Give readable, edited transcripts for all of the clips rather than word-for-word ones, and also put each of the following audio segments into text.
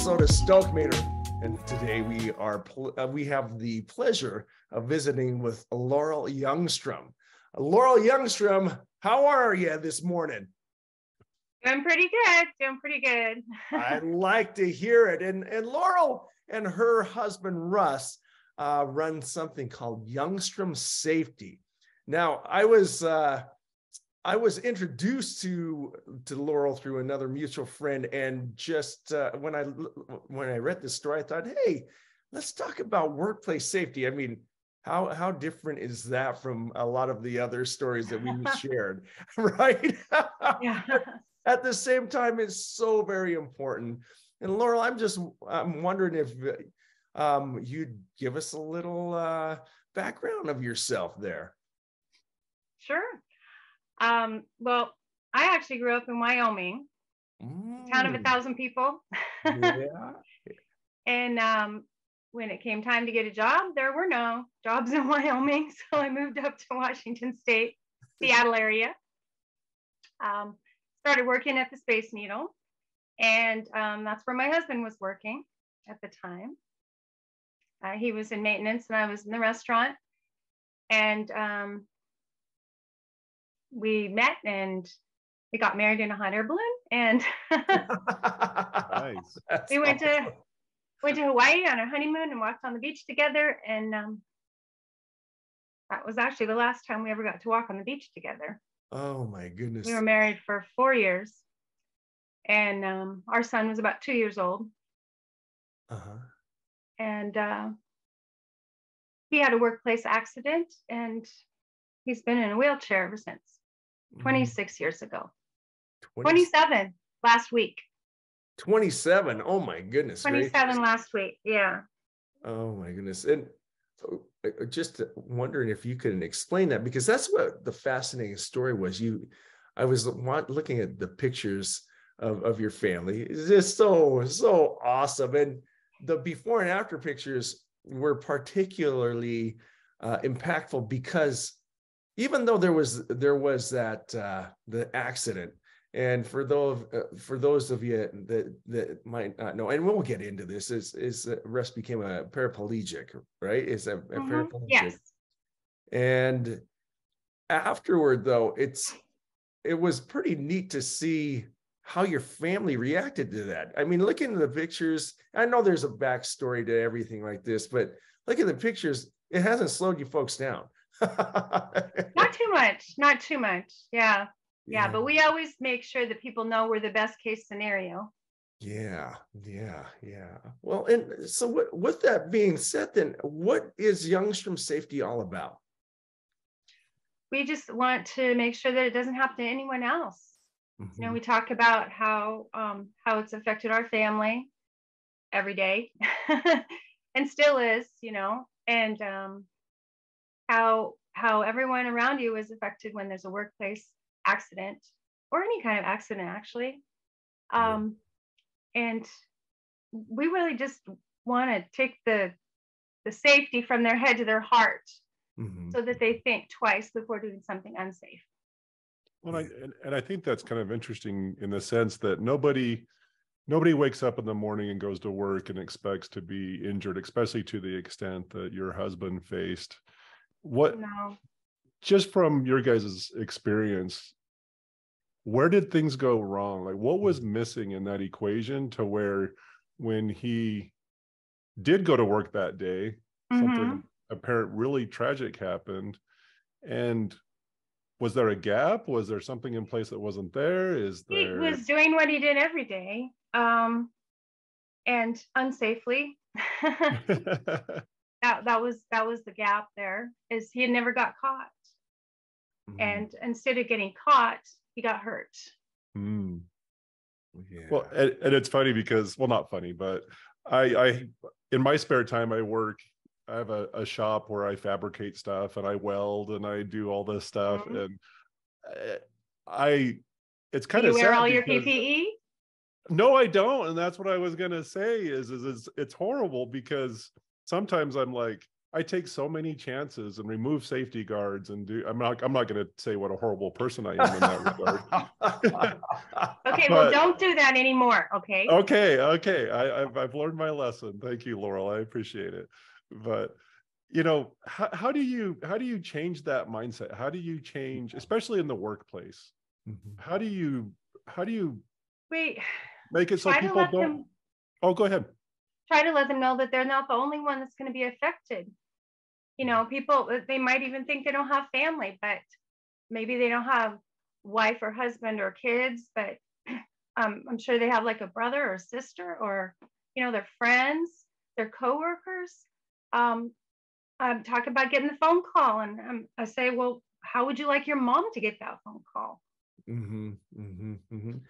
episode of Stoke Meter, and today we have the pleasure of visiting with Laurel Youngstrom. Laurel Youngstrom, how are you this morning? Doing pretty good. Doing pretty good. I'd like to hear it. And Laurel and her husband Russ run something called Youngstrom Safety. Now, I was introduced to Laurel through another mutual friend, and just when I read this story, I thought, hey, let's talk about workplace safety. I mean, how different is that from a lot of the other stories that we shared, right? Yeah. At the same time, it's so very important. And Laurel, I'm wondering if you'd give us a little background of yourself there. Sure. Well, I actually grew up in Wyoming, town of 1,000 people. Yeah. And when it came time to get a job, there were no jobs in Wyoming. So I moved up to Washington State, Seattle area. Started working at the Space Needle. And that's where my husband was working at the time. He was in maintenance and I was in the restaurant. And we met and we got married in a hot air balloon, and Nice. we went to Hawaii on our honeymoon and walked on the beach together. And that was actually the last time we ever got to walk on the beach together. Oh my goodness. We were married for 4 years, and our son was about 2 years old. And he had a workplace accident, and he's been in a wheelchair ever since. 26 years ago. 27 last week. 27. Oh my goodness. 27 gracious. last week. Yeah. Oh my goodness. And just wondering if you could explain that, because that's what the fascinating story was. I was looking at the pictures of your family. It's just so awesome. And the before and after pictures were particularly impactful, because even though there was that the accident, and for those of you that might not know, and we'll get into this, is Russ became a paraplegic, right? Is a paraplegic. Yes. And afterward, though, it was pretty neat to see how your family reacted to that. I mean, looking at the pictures, I know there's a backstory to everything like this, but look at the pictures. It hasn't slowed you folks down. Not too much. Yeah. But we always make sure that people know we're the best case scenario. Yeah. Well, and so with that being said, then what is Youngstrom Safety all about? We just want to make sure that it doesn't happen to anyone else. You know, we talk about how it's affected our family every day and still is, you know, and how everyone around you is affected when there's a workplace accident or any kind of accident, actually. And we really just want to take the safety from their head to their heart, so that they think twice before doing something unsafe. Well, I think that's kind of interesting in the sense that nobody wakes up in the morning and goes to work and expects to be injured, especially to the extent that your husband faced. Just from your guys' experience, where did things go wrong? Like, what was missing in that equation to where when he did go to work that day, something apparent really tragic happened? And was there a gap? Was there something in place that wasn't there? He was doing what he did every day, and unsafely. That was the gap there, is he had never got caught. And instead of getting caught, he got hurt. Yeah. Well, and it's funny because, well, not funny, but I in my spare time, I have a shop where I fabricate stuff and I weld and I do all this stuff. And it's kind of sad. You wear all your PPE? No, I don't. And that's what I was going to say is it's horrible, because sometimes I'm like, I take so many chances and remove safety guards and I'm not going to say what a horrible person I am in that regard. Okay, well, don't do that anymore. Okay. Okay. I've learned my lesson. Thank you, Laurel. I appreciate it. But how do you change that mindset? How do you change, especially in the workplace? How do you make it so people don't? Oh, go ahead. Try to let them know that they're not the only one that's going to be affected. People, they might even think they don't have family, but maybe they don't have wife or husband or kids, but I'm sure they have like a brother or sister or, their friends, their coworkers. Talk about getting the phone call, and I say, well, how would you like your mom to get that phone call?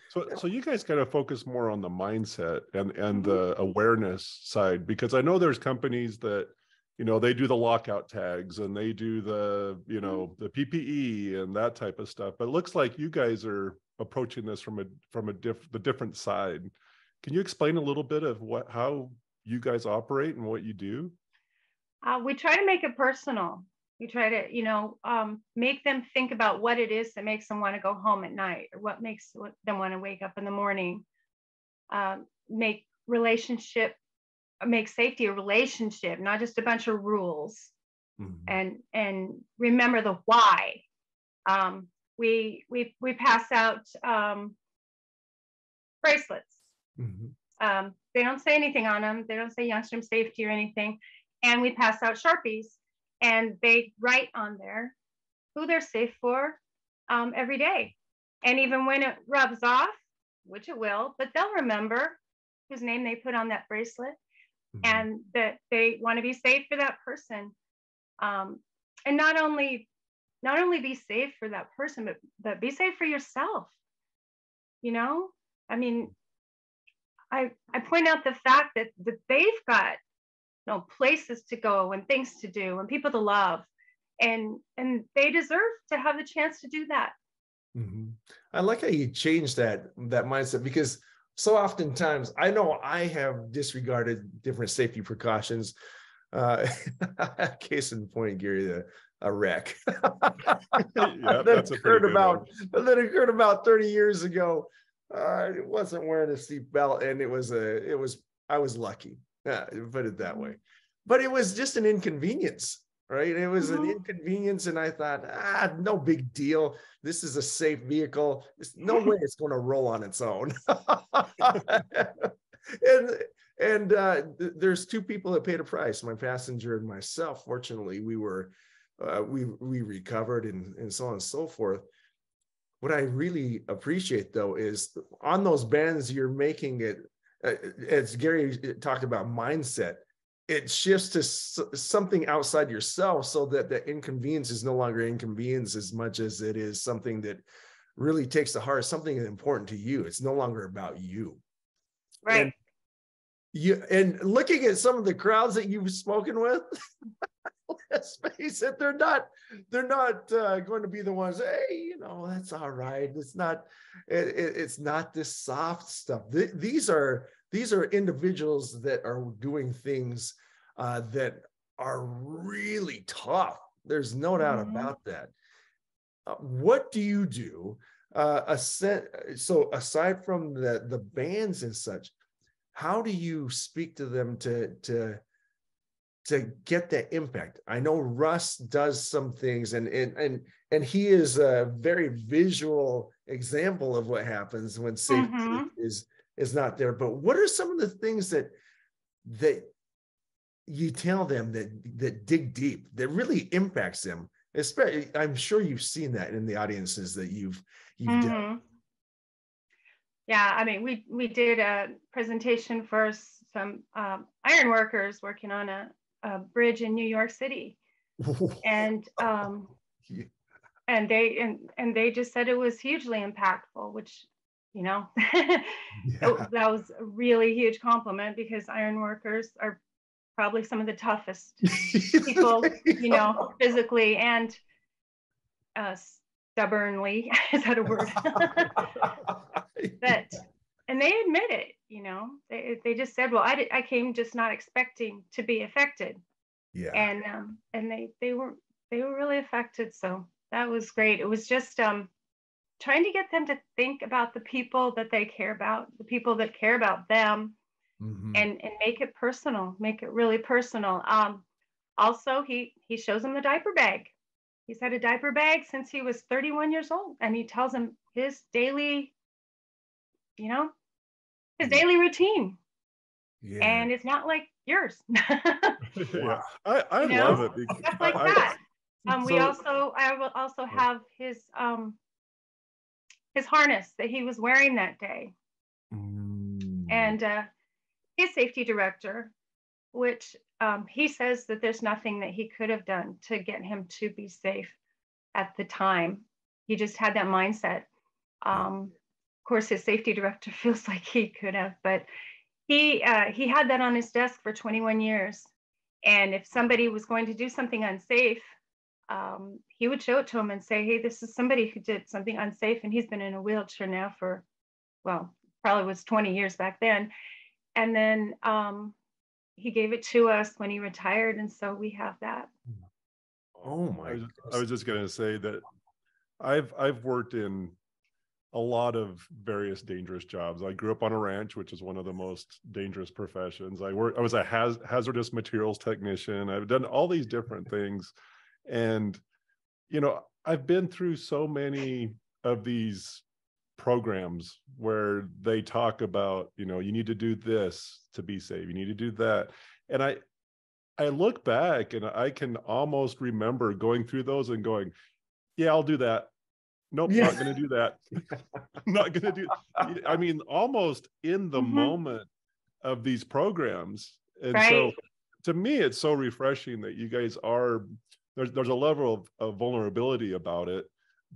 So you guys kind of focus more on the mindset and the awareness side, because I know there's companies that, they do the lockout tags and they do the, the PPE and that type of stuff. But it looks like you guys are approaching this from the different side. Can you explain a little bit of how you guys operate and what you do? We try to make it personal. We try to, make them think about what it is that makes them want to go home at night, or what makes them want to wake up in the morning. Make safety a relationship, not just a bunch of rules. And remember the why. We pass out bracelets. They don't say anything on them. They don't say Youngstrom safety or anything. And we pass out Sharpies, and they write on there who they're safe for every day. And even when it rubs off, which it will, but they'll remember whose name they put on that bracelet, and that they want to be safe for that person. And not only be safe for that person, but be safe for yourself. I mean, I point out the fact that they've got places to go and things to do and people to love, and they deserve to have the chance to do that. I like how you changed that mindset, because so oftentimes I know I have disregarded different safety precautions. Case in point, Gary, a wreck that occurred about 30 years ago. I wasn't wearing a seatbelt, and I was lucky. Put it that way. But it was just an inconvenience, right? It was an inconvenience, and I thought, no big deal. This is a safe vehicle. There's no way it's going to roll on its own. and there's two people that paid a price, my passenger and myself. Fortunately, we recovered and so on and so forth. What I really appreciate, though, is on those bands, you're making it, as Gary talked about mindset, it shifts to something outside yourself, so that the inconvenience is no longer inconvenience as much as it is something that really takes to heart, something important to you. It's no longer about you. Right. And looking at some of the crowds that you've spoken with, let's face it, they're not going to be the ones, hey, that's all right. It's not this soft stuff. These are individuals that are doing things that are really tough. There's no doubt about that. What do you do? So aside from the bands and such, how do you speak to them to get that impact? I know Russ does some things, and he is a very visual example of what happens when safety is not there. But what are some of the things that you tell them that dig deep, that really impacts them? Especially, I'm sure you've seen that in the audiences that you've done. Yeah, I mean, we did a presentation for some iron workers working on a bridge in New York City, and they just said it was hugely impactful, which that was a really huge compliment, because iron workers are probably some of the toughest people, physically and stubbornly. Is that a word? And they admit it. They just said, well, I came just not expecting to be affected. Yeah. And they were really affected. So that was great. It was just trying to get them to think about the people that they care about, the people that care about them, Hmm. and make it personal, make it really personal. Also, he shows him the diaper bag. He's had a diaper bag since he was 31 years old, and he tells him his daily, you know, his daily routine, Yeah. and it's not like yours. Yeah, Wow. I You love know, it because stuff like that. so I will also have his harness that he was wearing that day, Mm. and his safety director, which he says that there's nothing that he could have done to get him to be safe at the time. He just had that mindset. Yeah. Of course, his safety director feels like he could have, but he had that on his desk for 21 years. And if somebody was going to do something unsafe, he would show it to him and say, "Hey, this is somebody who did something unsafe," and he's been in a wheelchair now for, well, probably was 20 years back then. And then he gave it to us when he retired, and so we have that. Oh my I gosh. was just going to say that I've worked in a lot of various dangerous jobs. I grew up on a ranch, which is one of the most dangerous professions. I was a hazardous materials technician. I've done all these different things. And, I've been through so many of these programs where they talk about, you need to do this to be safe. You need to do that. And I look back and I can almost remember going through those and going, yeah, I'll do that. Nope, Yeah. not going to do that. Not going to do. I mean, almost in the Mm-hmm. moment of these programs. And so Right. to me, it's so refreshing that you guys are, there's a level of vulnerability about it,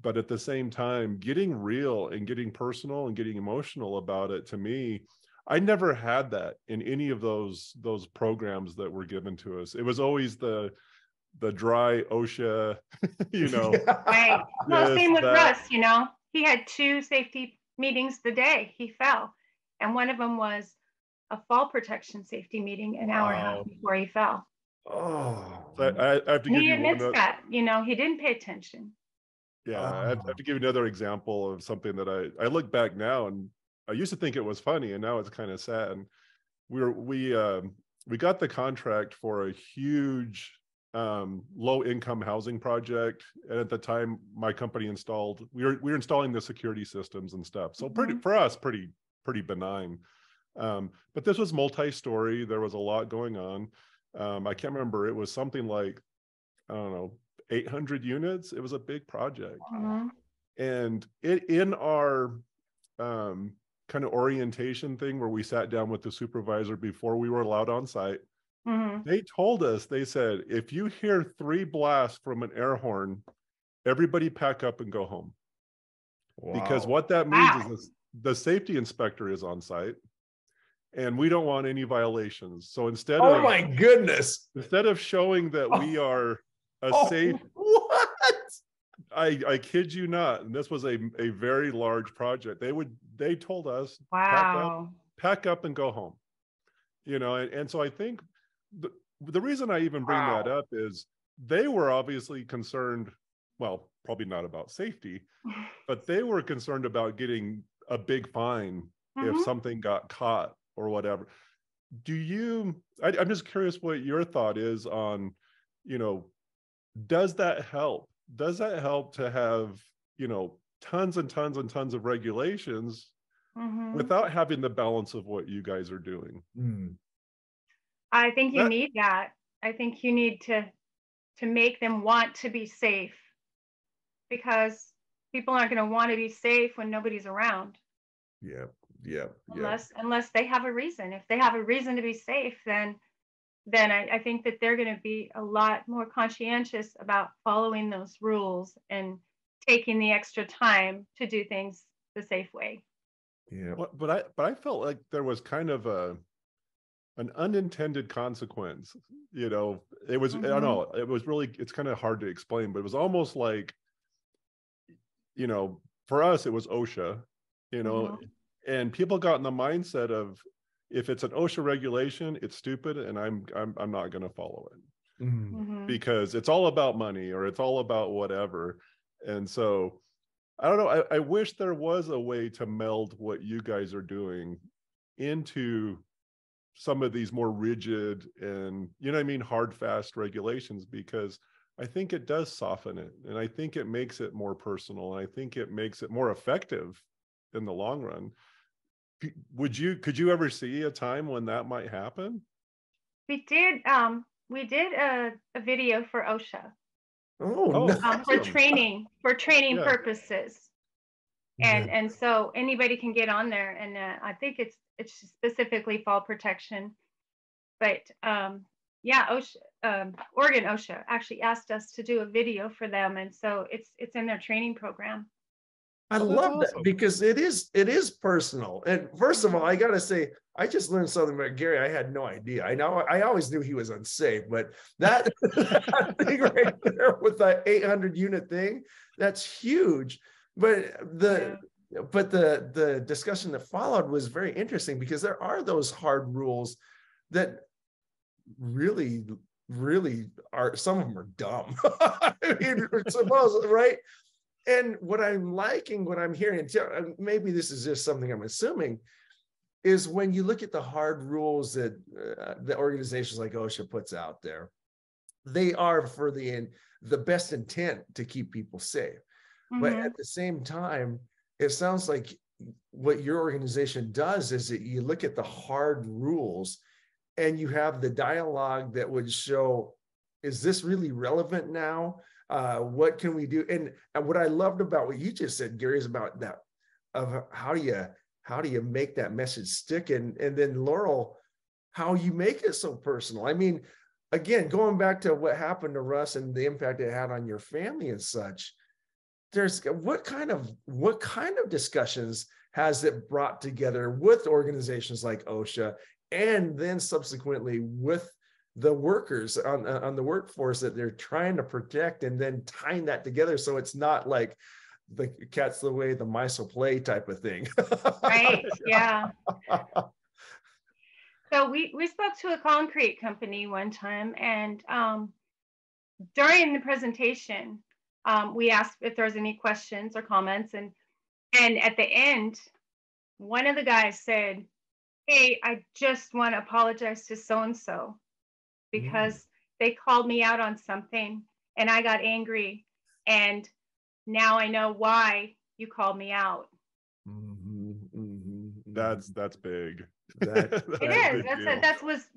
but at the same time, getting real and getting personal and getting emotional about it, to me, I never had that in any of those programs that were given to us. It was always the dry OSHA, Right. Well, this, same with that. Russ, he had two safety meetings the day he fell. And one of them was a fall protection safety meeting an hour and a half Wow. before he fell. Oh. So I have to And give he you one admits other, that, he didn't pay attention. yeah, I have Oh. to give you another example of something that I look back now, and I used to think it was funny, and now it's kind of sad. And we got the contract for a huge low income housing project, and at the time my company we were installing the security systems and stuff, so Mm-hmm. pretty benign. But this was multi-story. There was a lot going on. I can't remember, it was something like, I don't know, 800 units. It was a big project. Mm-hmm. And in our kind of orientation thing where we sat down with the supervisor before we were allowed on site, Mm-hmm. they told us, they said, if you hear 3 blasts from an air horn, everybody pack up and go home. Because Wow. what that means Wow. is the safety inspector is on site and we don't want any violations. So Oh my goodness. instead of showing that we Oh, are a safe, oh what? I kid you not, and this was a very large project. They told us, Wow. pack up and go home. And so I think the reason I even bring that Wow. up is they were obviously concerned, well, probably not about safety, but they were concerned about getting a big fine if Mm-hmm. something got caught or whatever. I'm just curious what your thought is on, does that help? Does that help to have, tons and tons and tons of regulations Mm-hmm. without having the balance of what you guys are doing? Mm. I think you That, need that. I think you need to make them want to be safe, because people aren't going to want to be safe when nobody's around, Yeah. Yeah. Yeah. unless they have a reason. If they have a reason to be safe, then I think that they're going to be a lot more conscientious about following those rules and taking the extra time to do things the safe way. Yeah. but I felt like there was kind of an unintended consequence. It was, I don't Mm-hmm. know, it was really, it's kind of hard to explain, but it was almost like, for us, it was OSHA, Mm-hmm. and people got in the mindset of, if it's an OSHA regulation, it's stupid and I'm not going to follow it. because it's all about money or it's all about whatever. And so I don't know. I wish there was a way to meld what you guys are doing into some of these more rigid and, you know what I mean, hard, fast regulations, because I think it does soften it. And I think it makes it more personal. And I think it makes it more effective in the long run. Could you ever see a time when that might happen? We did a video for OSHA. Oh, awesome. For training Yeah. purposes. And so anybody can get on there, and I think it's specifically fall protection. But yeah, OSHA, Oregon OSHA actually asked us to do a video for them, and so it's in their training program. I love that, because it is personal. And first of all, I gotta say, I just learned something about Gary. I had no idea. I always knew he was unsafe, but that, that thing right there with the 800 unit thing, that's huge. But the discussion that followed was very interesting, because there are those hard rules that really are, some of them are dumb. I mean, suppose, right? And what I'm hearing, maybe this is just something I'm assuming, is when you look at the hard rules that the organizations like OSHA puts out there, they are for the best intent to keep people safe. But at the same time, it sounds like what your organization does is that you look at the hard rules and you have the dialogue that would show, is this really relevant now? What can we do? And what I loved about what you just said, Gary, is about that, of how do you make that message stick? And then Laurel, how you make it so personal. I mean, again, going back to what happened to Russ and the impact it had on your family and such, there's what kind of discussions has it brought together with organizations like OSHA, and then subsequently with the workers on the workforce that they're trying to protect, and then tying that together so it's not like the cat's the way the mice will play type of thing. Right. Yeah. So we spoke to a concrete company one time, and during the presentation, we asked if there's any questions or comments, and at the end, one of the guys said, "Hey, I just want to apologize to so and so, because they called me out on something and I got angry, and now I know why you called me out." That's big. It is.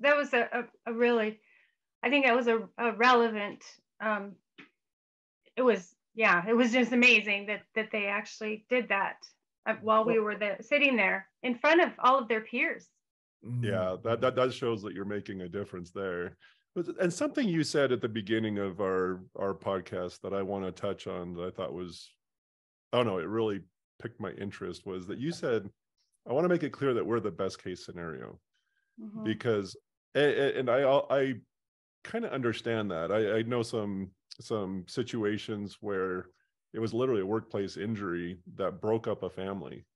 That was a really, I think that was a relevant. It was just amazing that they actually did that while we were sitting there in front of all of their peers. Yeah, that shows that you're making a difference there. And something you said at the beginning of our podcast that I want to touch on, that I thought was, it really piqued my interest, was that you said, I want to make it clear that we're the best case scenario. Because, and I kind of understand that. I know some situations where it was literally a workplace injury that broke up a family.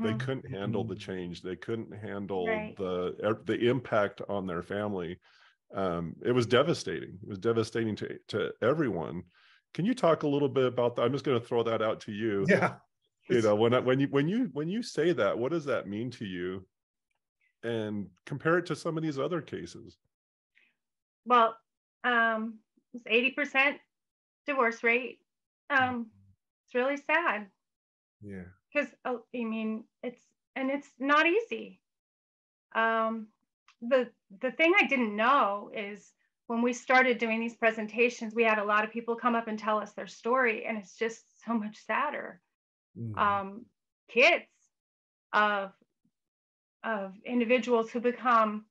They couldn't handle the change. They couldn't handle the impact on their family. It was devastating. It was devastating to everyone. Can you talk a little bit about that? I'm just going to throw that out to you. Yeah. You know, when you say that, what does that mean to you? And compare it to some of these other cases. Well, it's 80% divorce rate. It's really sad. Yeah. Because I mean, it's not easy. The thing I didn't know is, when we started doing these presentations, we had a lot of people come up and tell us their story, and it's just so much sadder. Kids of individuals who become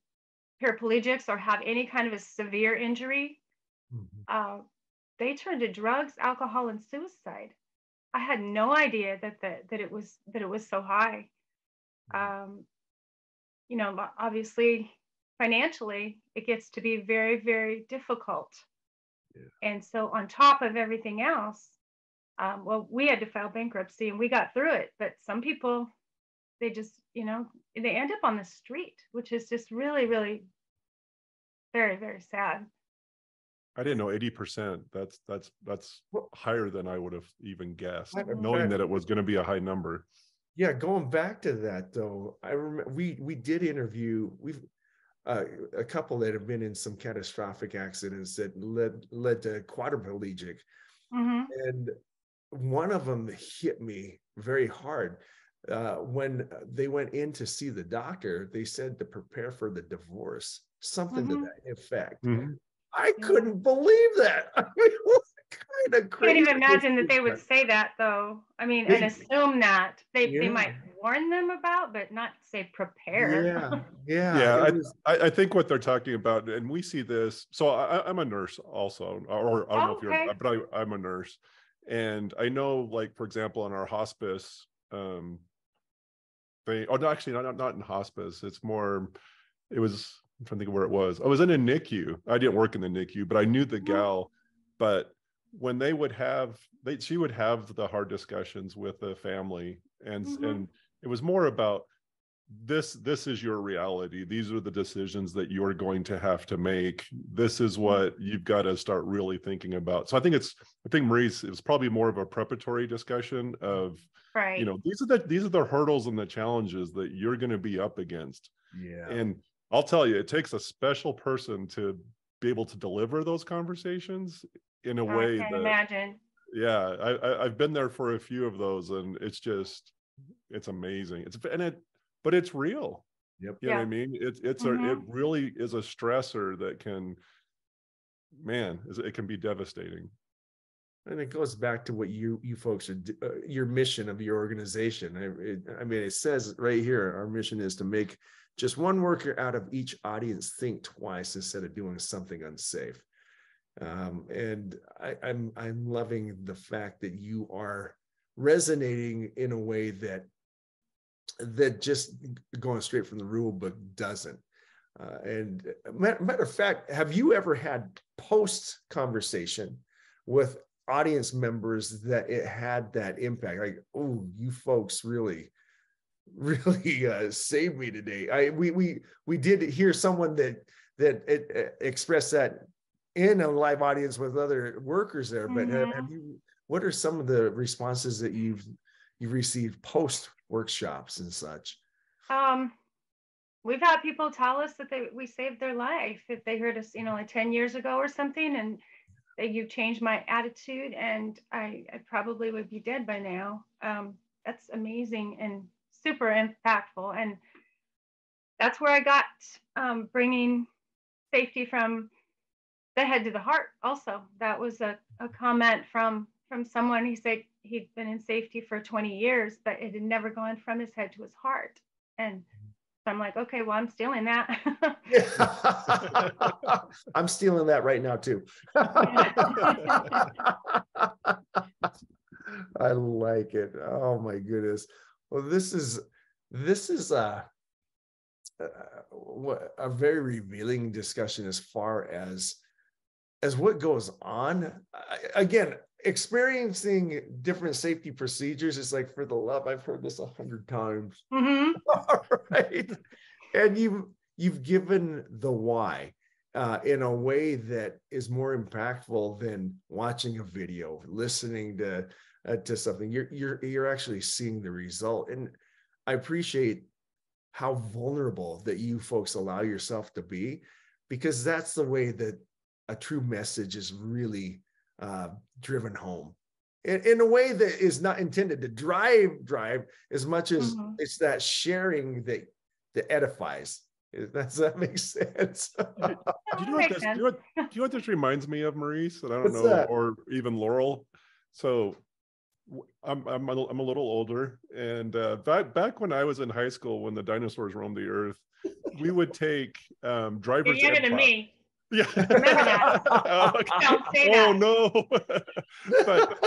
paraplegics or have any kind of a severe injury, they turn to drugs, alcohol, and suicide. I had no idea that it was so high. You know, obviously, financially, it gets to be very, very difficult. And so, on top of everything else, well, we had to file bankruptcy, and we got through it. But some people, they just, they end up on the street, which is just really, really very, very sad. I didn't know 80%. That's higher than I would have even guessed, Matter of knowing fact, that it was going to be a high number. yeah, going back to that though, I remember we did interview a couple that have been in some catastrophic accidents that led to quadriplegic, and one of them hit me very hard. When they went in to see the doctor, they said to prepare for the divorce, something to that effect. I couldn't believe that. I mean, what kind of I crazy? can't even imagine that they would say that, though. I mean, and assume that they might warn them about, but not say prepare. Yeah. I think what they're talking about, and we see this. So I'm a nurse also, or I don't know if you're, but I'm a nurse, and I know, like, for example, in our hospice, actually not in hospice. It's more, it was, I'm trying to think of where it was. I was in a NICU. I didn't work in the NICU, but I knew the gal. But when they would have, she would have the hard discussions with the family, and it was more about this is your reality. These are the decisions that you're going to have to make. This is what you've got to start really thinking about. So I think Marie's, it was probably more of a preparatory discussion of, you know, these are the hurdles and the challenges that you're going to be up against. And I'll tell you, it takes a special person to be able to deliver those conversations in a way that, imagine. Yeah, I've been there for a few of those, and it's amazing. But it's real. You know what I mean? It really is a stressor that can, it can be devastating. And it goes back to what you folks are, your mission of your organization. I mean, it says right here, our mission is to make just one worker out of each audience think twice instead of doing something unsafe. And I'm loving the fact that you are resonating in a way that just going straight from the rule book doesn't. And matter of fact, have you ever had post conversation with audience members that it had that impact? Like, oh, you folks really saved me today. We did hear someone that expressed that in a live audience with other workers there. But what are some of the responses that you've received post workshops and such? We've had people tell us that we saved their life if they heard us, like 10 years ago or something, and that you changed my attitude, and I probably would be dead by now. That's amazing and super impactful, and that's where I got bringing safety from the head to the heart. Also, that was a comment from someone. He said he'd been in safety for 20 years, but it had never gone from his head to his heart. And so I'm like, okay, well, I'm stealing that. I'm stealing that right now too. I like it. Oh my goodness. Well, this is a very revealing discussion as far as what goes on. Again, experiencing different safety procedures is like, for the love, I've heard this 100 times. All right. And you've given the why in a way that is more impactful than watching a video, listening to something. You're actually seeing the result. And I appreciate how vulnerable that you folks allow yourself to be, because that's the way that a true message is really driven home in a way that is not intended to drive as much as it's that sharing that edifies. Does that make sense? Do you know what this reminds me of, Maurice? And I don't know, or even Laurel. So I'm a little older, and back when I was in high school, when the dinosaurs roamed the earth, we would take driver's You're ed younger than me. Yeah. Remember that. Okay. Don't say that. No. But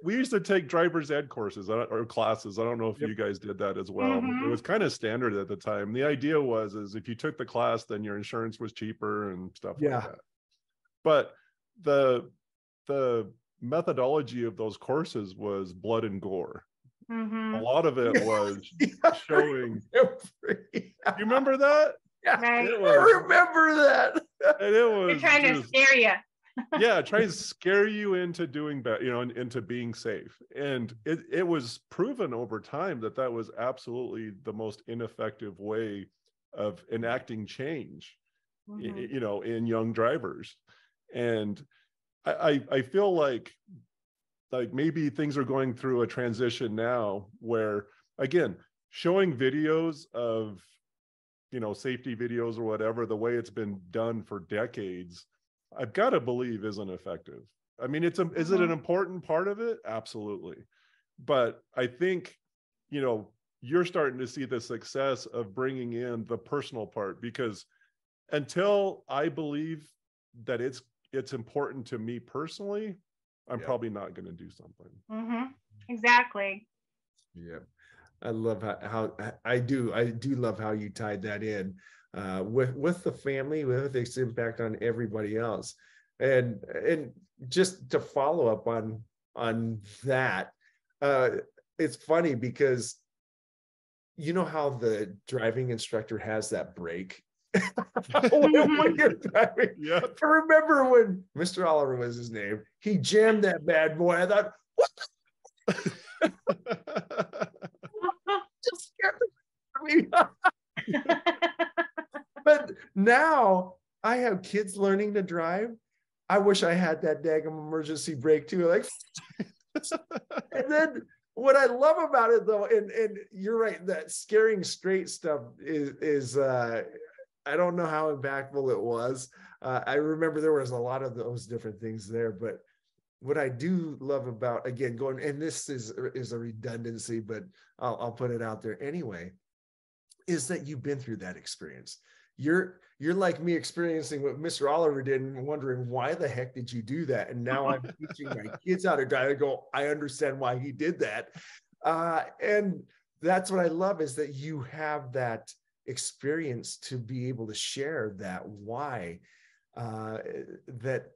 we used to take driver's ed courses or classes. I don't know if you guys did that as well. It was kind of standard at the time. The idea was if you took the class, then your insurance was cheaper and stuff like that. But the methodology of those courses was blood and gore. A lot of it was showing. You remember that? Yeah, I remember that. And it was They're trying to scare you. Yeah, try and scare you into doing better, you know, into being safe. And it was proven over time that that was absolutely the most ineffective way of enacting change, you know, in young drivers. And I feel like maybe things are going through a transition now where, again, showing videos of, you know, safety videos or whatever, the way it's been done for decades, I've got to believe isn't effective. I mean, is it an important part of it? Absolutely. But I think, you know, you're starting to see the success of bringing in the personal part, because until I believe that it's important to me personally, I'm probably not going to do something. Exactly. Yeah. I love how I do love how you tied that in with the family, with its impact on everybody else. And just to follow up on that, it's funny because you know how the driving instructor has that break when you're driving. Yeah. I remember when Mr. Oliver was his name, he jammed that bad boy. I thought, what the just scared me. But now I have kids learning to drive. I wish I had that daggum emergency brake too. Like, and then what I love about it though, and you're right, that scaring straight stuff is I don't know how impactful it was. I remember there was a lot of those different things there, but what I do love about, again, going, and this is a redundancy, but I'll put it out there anyway, is that you've been through that experience. You're like me experiencing what Mr. Oliver did and wondering, why the heck did you do that? And now I'm teaching my kids how to drive. I go, I understand why he did that. And that's what I love, is that you have that experience to be able to share that why that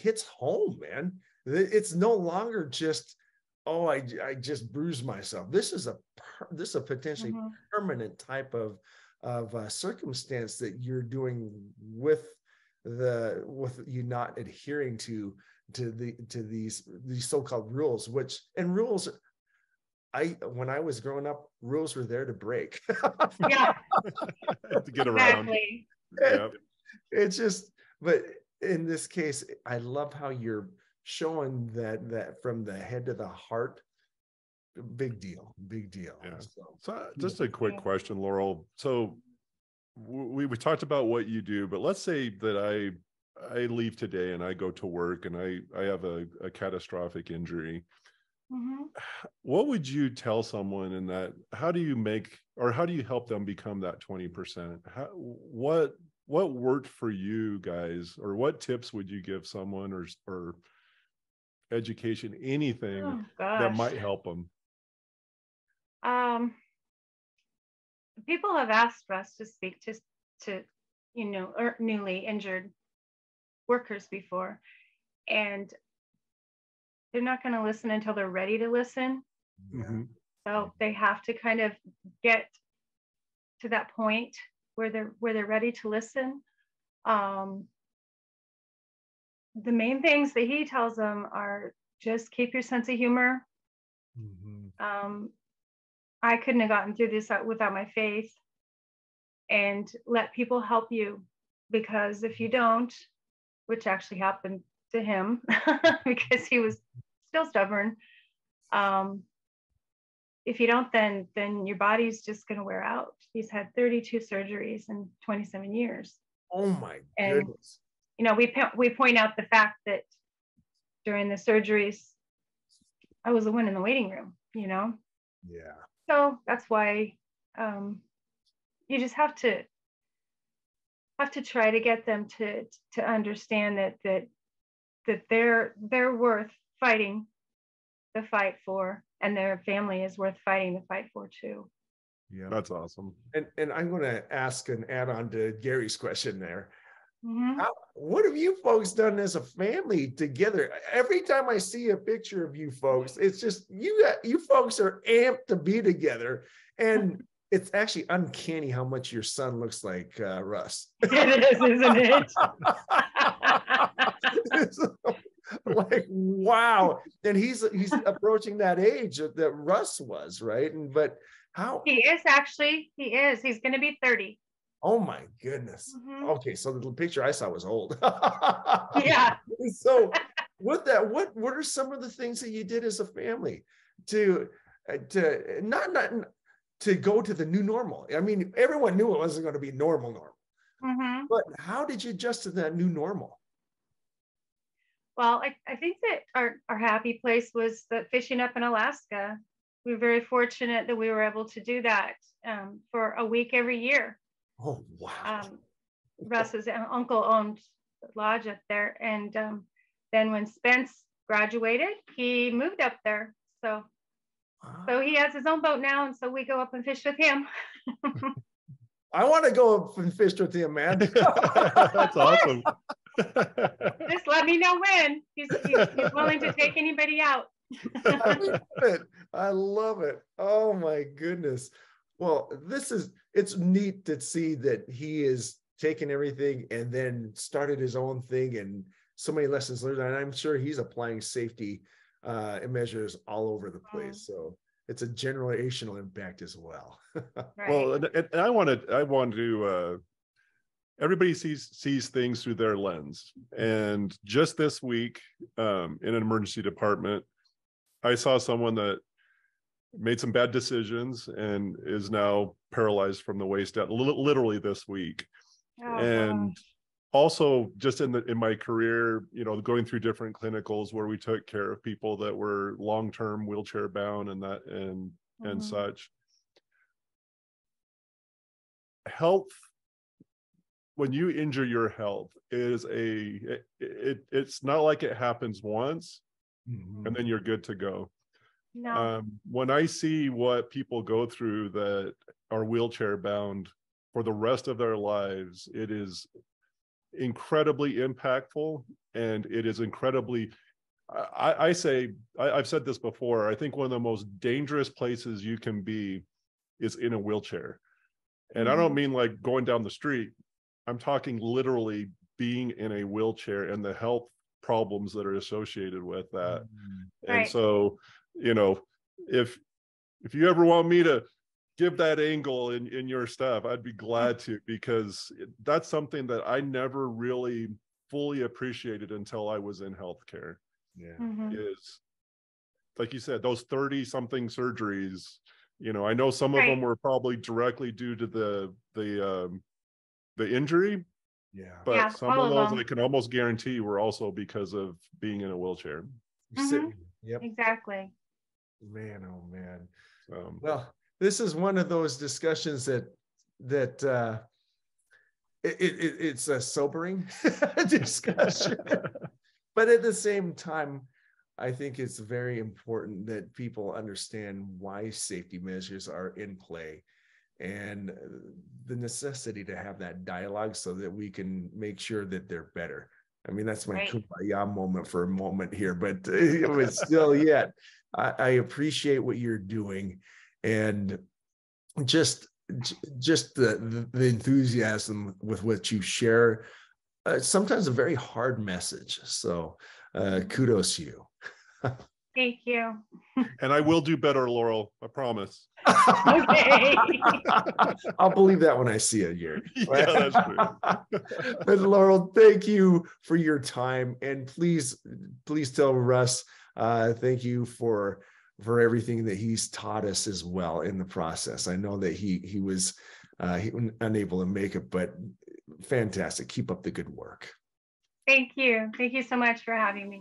hits home, man. It's no longer just, oh, I just bruised myself. This is a potentially permanent type of circumstance that you're doing with you not adhering to these so-called rules, rules. When I was growing up, rules were there to break. Yeah. To get around. Exactly. Yeah. It's just, but in this case, I love how you're showing that from the head to the heart. Big deal. Yeah. So just a quick question, Laurel. So we talked about what you do, but let's say that I leave today and I go to work and I have a catastrophic injury. What would you tell someone in that? How do you help them become that 20%? What worked for you guys, or what tips would you give someone, or education, anything that might help them? People have asked Russ to speak to or newly injured workers before, and they're not going to listen until they're ready to listen. So they have to kind of get to that point where they're ready to listen. The main things that he tells them are just keep your sense of humor. I couldn't have gotten through this without my faith, and let people help you, because if you don't, which actually happened to him because he was still stubborn, if you don't, then your body's just going to wear out. He's had 32 surgeries in 27 years. Oh my goodness. And, we point out the fact that during the surgeries, I was the one in the waiting room, Yeah. So that's why you just have to try to get them to understand that they're worth fighting the fight for, and their family is worth fighting the fight for too. Yeah, that's awesome. And I'm going to ask an add-on to Gary's question there. What have you folks done as a family together? Every time I see a picture of you folks, it's just you folks are amped to be together. And it's actually uncanny how much your son looks like Russ. It is, isn't it? It's like, wow. And he's approaching that age that Russ was, right? And but how He is actually, he is. He's going to be 30. oh my goodness. Mhm. Okay, so the picture I saw was old. Yeah. So what are some of the things that you did as a family to not to go to the new normal? I mean, everyone knew it wasn't going to be normal, Mhm. but how did you adjust to that new normal? Well, I think that our happy place was the fishing up in Alaska. We were very fortunate that we were able to do that for a week every year. Oh wow. Russ's uncle owned the lodge up there. And then when Spence graduated, he moved up there. So he has his own boat now. And so we go up and fish with him. I want to go up and fish with him, man. That's awesome. Just let me know when. He's willing to take anybody out. I love it. Oh my goodness. Well, it's neat to see that he is taking everything and then started his own thing, and so many lessons learned. And I'm sure he's applying safety measures all over the place. So it's a generational impact as well. Right. Well, and I want to everybody sees things through their lens. And just this week, in an emergency department, I saw someone that made some bad decisions and is now paralyzed from the waist down, literally this week. Oh, And gosh. also just in my career, going through different clinicals where we took care of people that were long-term wheelchair bound and such. Health, when you injure your health, it's not like it happens once and then you're good to go. No. When I see what people go through that are wheelchair bound for the rest of their lives, it is incredibly impactful, and it is incredibly, I've said this before, I think one of the most dangerous places you can be is in a wheelchair. And I don't mean like going down the street. I'm talking literally being in a wheelchair and the health problems that are associated with that. Right. And so, if you ever want me to give that angle in your stuff, I'd be glad to, because that's something that I never really fully appreciated until I was in healthcare. Yeah. Is, like you said, those 30 something surgeries, I know some of them were probably directly due to the injury. Yeah. But some of those them. I can almost guarantee were also because of being in a wheelchair. Yep. Exactly. Man, oh man. Well, this is one of those discussions that it's a sobering discussion, but at the same time, I think it's very important that people understand why safety measures are in play and the necessity to have that dialogue so that we can make sure that they're better. I mean, that's my kumbaya moment for a moment here, but it was still yet. I appreciate what you're doing, and just the enthusiasm with which you share. Sometimes a very hard message. So kudos to you. Thank you. And I will do better, Laurel. I promise. Okay. I'll believe that when I see it here. Yeah, that's true. But Laurel, thank you for your time, and please tell Russ thank you for everything that he's taught us as well in the process. I know that he was unable to make it, but fantastic. Keep up the good work. Thank you. Thank you so much for having me.